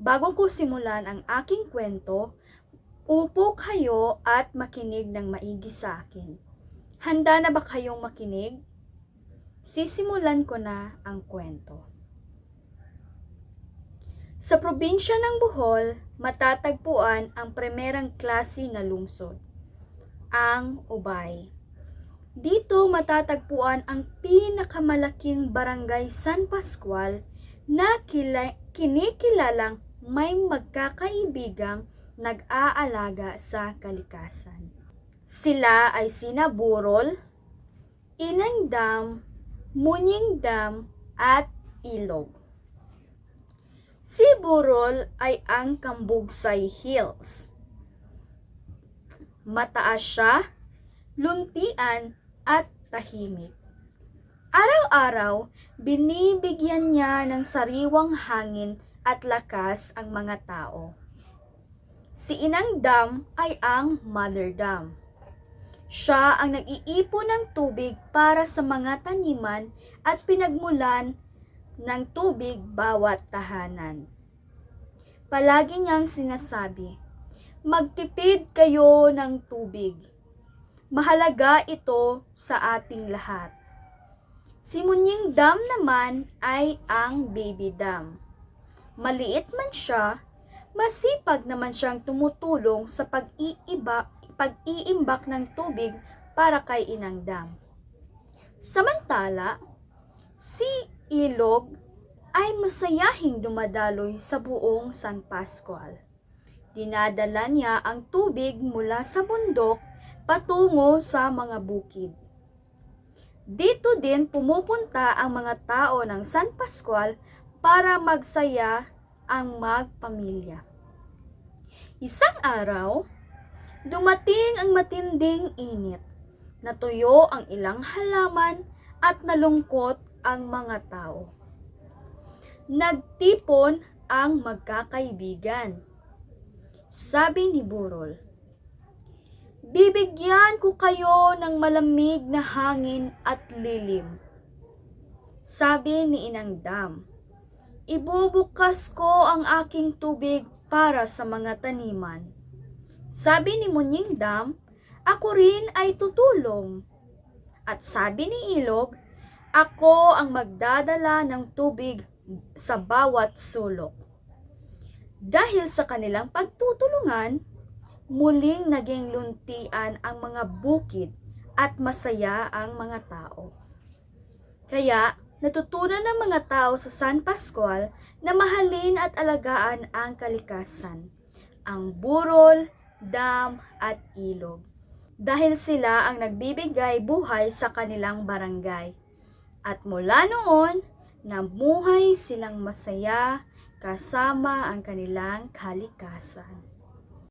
Bago ko simulan ang aking kwento, upo kayo at makinig ng maigi sa akin. Handa na ba kayong makinig? Sisimulan ko na ang kwento. Sa probinsya ng Bohol, matatagpuan ang primerang klase na lungsod, ang Ubay. Dito matatagpuan ang pinakamalaking barangay San Pascual na kinikilalang may magkakaibigang nag-aalaga sa kalikasan. Sila ay sina Burol, Inang Dam, Munying Dam at Ilog. Si Burol ay ang Kambugsay Hills. Mataas siya, luntian at tahimik. Araw-araw, binibigyan niya ng sariwang hangin at lakas ang mga tao. Si Inang Dam ay ang Mother Dam. Siya ang nag-iipon ng tubig para sa mga taniman at pinagmulan ng tubig bawat tahanan. Palagi niyang sinasabi, magtipid kayo ng tubig. Mahalaga ito sa ating lahat. Si Munying Dam naman ay ang Baby Dam. Maliit man siya, masipag naman siyang tumutulong sa pag-iimbak ng tubig para kay Inang Dam. Samantala, si Ilog ay masayahing dumadaloy sa buong San Pascual. Dinadala niya ang tubig mula sa bundok patungo sa mga bukid. Dito din pumupunta ang mga tao ng San Pascual para magsaya ang magpamilya. Isang araw, dumating ang matinding init. Natuyo ang ilang halaman at nalungkot ang mga tao. Nagtipon ang magkakaibigan. Sabi ni Burol, bibigyan ko kayo ng malamig na hangin at lilim. Sabi ni Inang Dam, ibubukas ko ang aking tubig para sa mga taniman. Sabi ni Munying Dam, ako rin ay tutulong. At sabi ni Ilog, ako ang magdadala ng tubig sa bawat sulok. Dahil sa kanilang pagtutulungan, muling naging luntian ang mga bukid at masaya ang mga tao. Kaya, natutunan ng mga tao sa San Pascual na mahalin at alagaan ang kalikasan, ang Burol, Dam at Ilog. Dahil sila ang nagbibigay buhay sa kanilang barangay. At mula noon, namuhay silang masaya kasama ang kanilang kalikasan.